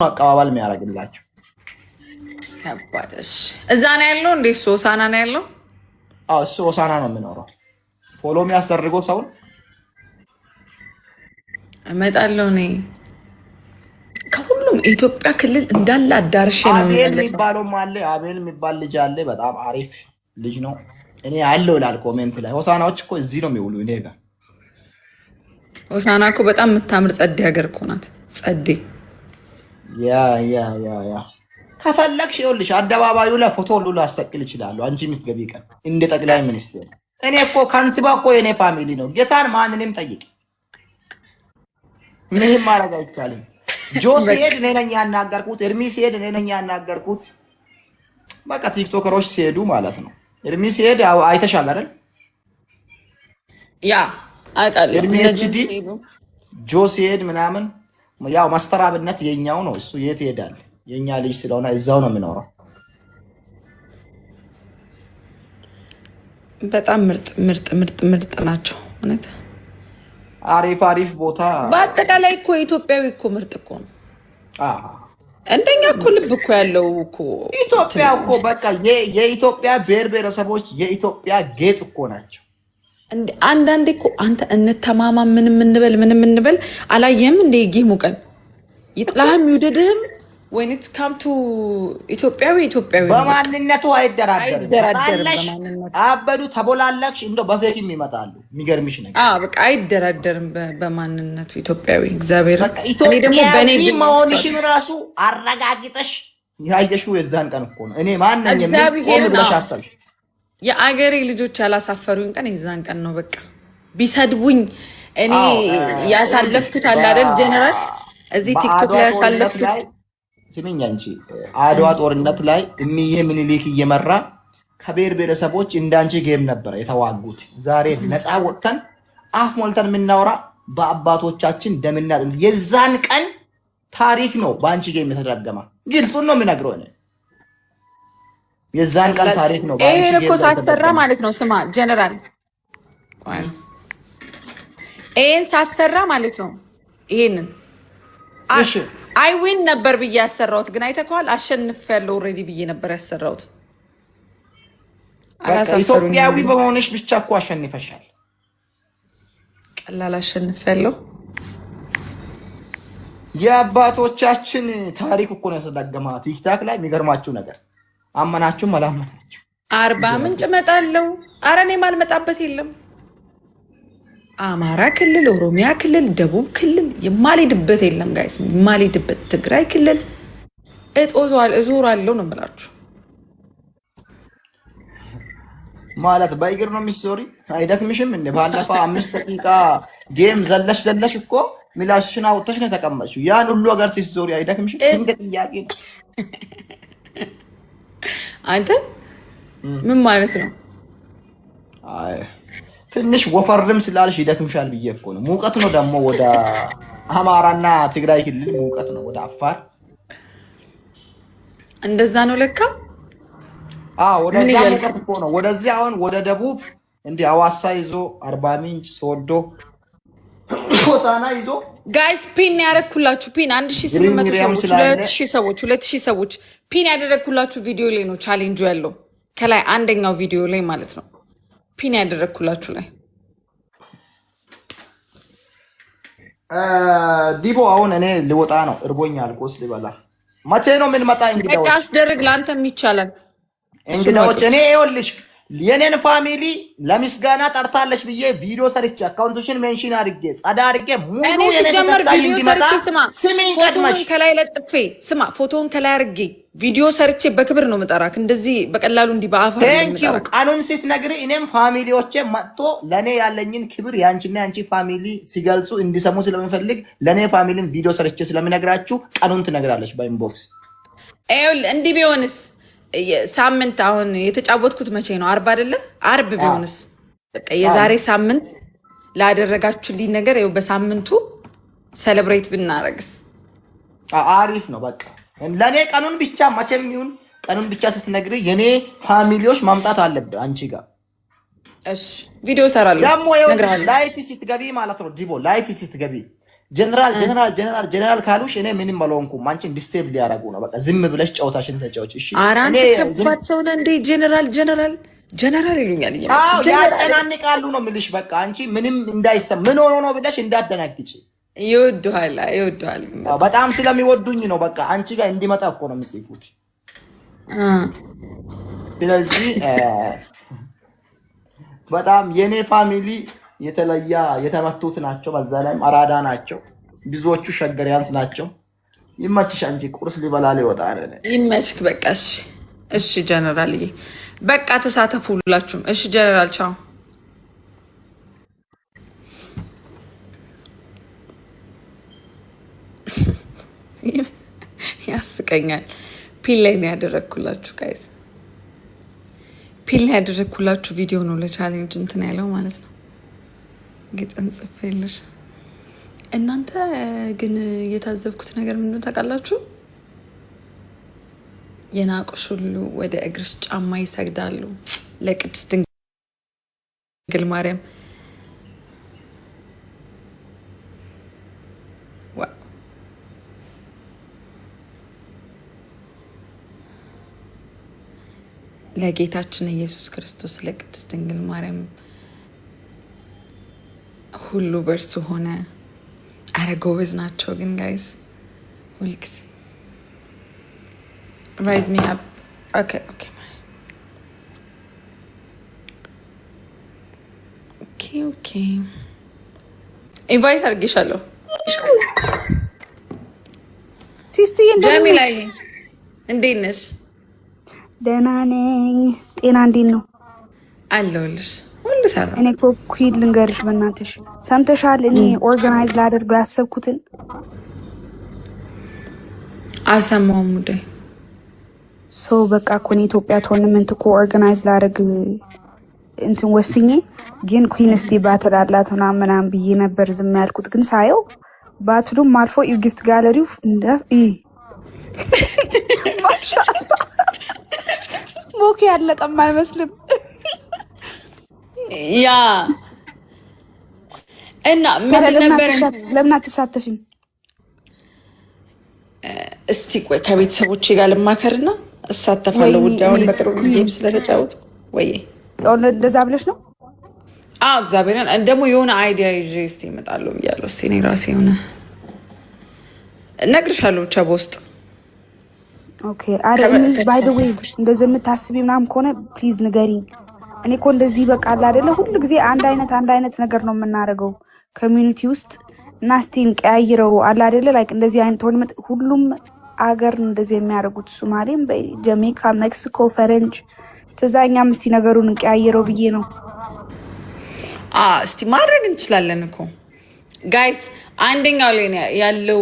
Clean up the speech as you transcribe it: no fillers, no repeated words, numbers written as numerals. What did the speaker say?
አቀባበል የሚያደርግላቸው። ከባድሽ እዛ ነው ያለው እንዴ? ሆሳና ነው ያለው? አዎ እሱ ሆሳና ነው የሚኖረው። ፎሎ የሚያስደርገው ሰውን እመጣለሁ እኔ ከሁሉም ኢትዮጵያ ክልል እንዳለ አዳርሼ ነው አቤል የሚባለው አለ። አቤል የሚባል ልጅ አለ። በጣም አሪፍ ልጅ ነው። እኔ አለው ይላል ኮሜንት ላይ። ሆሳናዎች እኮ እዚህ ነው የሚውሉ እኔ ጋር። ሆሳና እኮ በጣም የምታምር ጸዴ ሀገር እኮ ናት። ጸዴ ያ ከፈለግሽ ይኸውልሽ አደባባዩ ላይ ፎቶ ሁሉ ላሰቅል ይችላሉ። አንቺ የምትገቢ ቀን እንደ ጠቅላይ ሚኒስትር። እኔ እኮ ከንቲባ እኮ የኔ ፋሚሊ ነው። ጌታን ማንንም ጠይቅ፣ ምንም ማድረግ አይቻልም። ጆ ሲሄድ እኔ ነኝ ያናገርኩት። እርሚ ሲሄድ እኔ ነኝ ያናገርኩት። በቃ ቲክቶከሮች ሲሄዱ ማለት ነው። እርሚ ሲሄድ አይተሻል አይደል? ያ አውቃለሁ። እርሚ ኤችዲ ጆ ሲሄድ ምናምን ያው ማስተራብነት የኛው ነው። እሱ የት ይሄዳል? የኛ ልጅ ስለሆነ እዛው ነው የሚኖረው። በጣም ምርጥ ናቸው እውነት። አሪፍ ቦታ። በአጠቃላይ እኮ ኢትዮጵያዊ እኮ ምርጥ እኮ ነው። እንደኛ እኮ ልብ እኮ ያለው እኮ ኢትዮጵያ እኮ በቃ የኢትዮጵያ ብሔር ብሔረሰቦች የኢትዮጵያ ጌጥ እኮ ናቸው። አንዳንዴ እኮ አንተ እንተማማ ምንም እንበል አላየህም እንደ ጌሙ ቀን ይጥላህም ይውደድህም when it come to ኢትዮጵያዊ በማንነቱ አይደራደርም። አበዱ ተቦላለክሽ እንደው በፌክም ይመጣሉ። የሚገርምሽ ነገር በቃ አይደራደርም በማንነቱ ኢትዮጵያዊ። እግዚአብሔር እኔ ደግሞ በኔ መሆንሽን ራሱ አረጋግጠሽ ያየሽው የዛን ቀን እኮ ነው። እኔ ማንነኝ የሚቆም ብለሽ አሰብሽ። የአገሬ ልጆች ያላሳፈሩኝ ቀን የዛን ቀን ነው። በቃ ቢሰድቡኝ እኔ ያሳለፍኩት አለ አይደል ጀነራል እዚህ ቲክቶክ ላይ ያሳለፍኩት ስሚኝ አንቺ አድዋ ጦርነት ላይ እምዬ ምኒልክ እየመራ ከብሔር ብሔረሰቦች እንዳንቺ ጌም ነበር የተዋጉት። ዛሬ ነፃ ወጥተን አፍ ሞልተን የምናወራ በአባቶቻችን ደምና የዛን ቀን ታሪክ ነው በአንቺ ጌም የተደገመ። ግልጹን ነው የምነግረው እኔ የዛን ቀን ታሪክ ነው በአንቺ ጌም። ይሄ እኮ ሳትሰራ ማለት ነው። ስማ ጀነራል ይሄን ሳትሰራ ማለት ነው። ይሄንን እሺ አይ ዊን ነበር ብዬ ያሰራሁት ግን አይተከዋል። አሸንፌያለሁ ኦልሬዲ ብዬ ነበር ያሰራሁት። ኢትዮጵያዊ በመሆንሽ ብቻ እኮ አሸንፈሻል። ቀላል አሸንፌያለሁ። የአባቶቻችን ታሪክ እኮ ነው የተደገመው ቲክታክ ላይ። የሚገርማችሁ ነገር አመናችሁም አላመናችሁ አርባ ምንጭ እመጣለሁ። ኧረ እኔ ማልመጣበት የለም። አማራ ክልል፣ ኦሮሚያ ክልል፣ ደቡብ ክልል የማልሄድበት የለም ጋይስ። የማልሄድበት ትግራይ ክልል እዞራለሁ ነው የምላችሁ። ማለት በእግር ነው የሚዞሪ። አይደክምሽም እንዴ? ባለፈው 5 ደቂቃ ጌም ዘለሽ እኮ ሚላሽን አውጥተሽ ነው የተቀመጥሽው። ያን ሁሉ ሀገር ሲዞሪ አይደክምሽም? እንደ ጥያቄ አንተ ምን ማለት ነው? አይ ትንሽ ወፈርም ስላልሽ ይደክምሻል ብዬ እኮ ነው። ሙቀት ነው ደግሞ ወደ አማራና ትግራይ ክልል ሙቀት ነው፣ ወደ አፋር እንደዛ ነው ለካ። ወደዛ ሙቀት እኮ ነው። ወደዚህ አሁን ወደ ደቡብ እንዲህ ሐዋሳ ይዞ አርባ ምንጭ ሶዶ ሆሳና ይዞ ጋይስ ፒን ያደረኩላችሁ ፒን 1800 ሰዎች 2000 ሰዎች ፒን ያደረኩላችሁ ቪዲዮ ላይ ነው ቻሌንጁ ያለው። ከላይ አንደኛው ቪዲዮ ላይ ማለት ነው ፒን ያደረኩላችሁ ላይ ዲቦ አሁን እኔ ልወጣ ነው፣ እርቦኛል። ቆስ ልበላ። መቼ ነው ምን መጣ? እንግዳዎች በቃ አስደርግ፣ ላንተም ይቻላል። እንግዳዎች እኔ ይኸውልሽ የኔን ፋሚሊ ለምስጋና ጠርታለች ብዬ ቪዲዮ ሰርቼ አካውንቱሽን ሜንሽን አድርጌ ጸዳ አድርጌ ሙሉ የኔ ጀመር ቪዲዮ ሰርቼ ፎቶውን ከላይ ለጥፌ ፎቶውን ከላይ አድርጌ ቪዲዮ ሰርቼ በክብር ነው መጠራክ። እንደዚህ በቀላሉ እንዲህ በአፋ ቴንኪው ቃኑን ስትነግሪ እኔም ፋሚሊዎቼ መጥቶ ለኔ ያለኝን ክብር ያንቺና ያንቺ ፋሚሊ ሲገልጹ እንዲሰሙ ስለምፈልግ ለኔ ፋሚሊን ቪዲዮ ሰርቼ ስለምነግራችሁ ቃኑን ትነግራለች በኢንቦክስ። እንዲህ ቢሆንስ ሳምንት አሁን የተጫወትኩት መቼ ነው? አርብ አይደለ? አርብ ቢሆንስ በቃ የዛሬ ሳምንት ላደረጋችሁልኝ ነገር ይኸው በሳምንቱ ሴሌብሬት ብናረግስ አሪፍ ነው። በቃ ለኔ ቀኑን ብቻ መቼም ይሁን ቀኑን ብቻ ስትነግሪ የኔ ፋሚሊዎች ማምጣት አለብህ አንቺ ጋር። እሺ ቪዲዮ ሰራለሁ። ደግሞ ላይፍ ስትገቢ ማለት ነው ዲቦ ላይፍ ስትገቢ ጀነራል ካሉሽ እኔ ምንም አልሆንኩም። አንቺን ዲስቴብል ሊያደርጉ ነው። በቃ ዝም ብለሽ ጨዋታሽን ተጫወች። እሺ አራንተ ከባቸው ነው እንዴ? ጀነራል ይሉኛል። ያጨናንቃሉ ነው የምልሽ። በቃ አንቺ ምንም እንዳይሰማ ምን ሆኖ ነው ብለሽ እንዳትደናግጪ። ይወዱሃል። በጣም ስለሚወዱኝ ነው። በቃ አንቺ ጋር እንዲመጣ እኮ ነው የሚጽፉት። ስለዚህ በጣም የኔ ፋሚሊ የተለያ የተመቱት ናቸው። በዛ ላይም አራዳ ናቸው። ብዙዎቹ ሸገሪያንስ ናቸው። ይመችሽ። አንቺ ቁርስ ሊበላ ሊወጣ አይደል? ይመችክ። በቃ እሺ ጀነራልዬ፣ በቃ ተሳተፉ ሁላችሁም። እሺ ጀነራል ቻው። ያስቀኛል። ፒል ላይ ነው ያደረግኩላችሁ ጋይስ፣ ፒል ላይ ያደረግኩላችሁ ቪዲዮ ነው ለቻሌንጅ እንትን ያለው ማለት ነው። ግጥም ጽፌልሽ። እናንተ ግን የታዘብኩት ነገር ምንድን ነው ታውቃላችሁ? የናቁሽ ሁሉ ወደ እግርሽ ጫማ ይሰግዳሉ። ለቅድስት ድንግል ማርያም ለጌታችን ኢየሱስ ክርስቶስ ለቅድስት ድንግል ማርያም ሁሉ በእርሱ ሆነ። አረ ጎበዝ ናቸው ግን ጋይስ። ሁልጊዜ ራይዝ ሚ አፕ። ኦኬ ኢንቫይት አድርጌሻለሁ። ጀሚላይ እንዴት ነሽ? ደህና ነኝ። ጤና እንዴት ነው? አለሁልሽ። ሁሉ ሰላም። እኔ እኮ ኩዊድ ልንገርሽ፣ በእናትሽ ሰምተሻል? እኔ ኦርጋናይዝ ላደርገው ያሰብኩትን አልሰማሁም። ሙዴ ሰው በቃ እኮ እኔ ኢትዮጵያ ቶርናመንት እኮ ኦርጋናይዝ ላደርግ እንትን ወስኜ፣ ግን ኩዊን እስቲ ባትል አላት ምናምን ብዬ ነበር ዝም ያልኩት። ግን ሳየው ባትሉም አልፎ ጊፍት ጋለሪው ማሻአላ ስሞክ ያለቀም አይመስልም። ያ እና ምን ነበር? ለምን አትሳተፊም? እስቲ ቆይ ከቤተሰቦቼ ጋር ልማከርና እሳተፋለሁ። ጉዳዩን በቅርቡ ጌም ስለተጫወቱ ወይ እንደዛ ብለሽ ነው? አዎ እግዚአብሔርን ደግሞ የሆነ አይዲያ ይዤ እስቲ እመጣለሁ ብያለሁ። እስቲ እኔ ራሴ የሆነ እነግርሻለሁ ብቻ በውስጥ። ኦኬ አረ ባይ ዘ ዌይ እንደዚህ የምታስቢ ምናምን ከሆነ ፕሊዝ ንገሪኝ። እኔ እኮ እንደዚህ በቃ አለ አይደለ ሁሉ ጊዜ አንድ አይነት ነገር ነው የምናደርገው ኮሚኒቲ ውስጥ እና እስቲ እንቀያይረው አለ አይደለ ላይክ እንደዚህ አይነት ቶርናመንት ሁሉም አገር እንደዚህ የሚያደርጉት ሶማሌም፣ ጀሜካ፣ ሜክሲኮ፣ ፈረንጅ ተዛኛም እስቲ ነገሩን እንቀያይረው ብዬ ነው። እስቲ ማድረግ እንችላለን እኮ ጋይስ። አንደኛው ላይ ያለው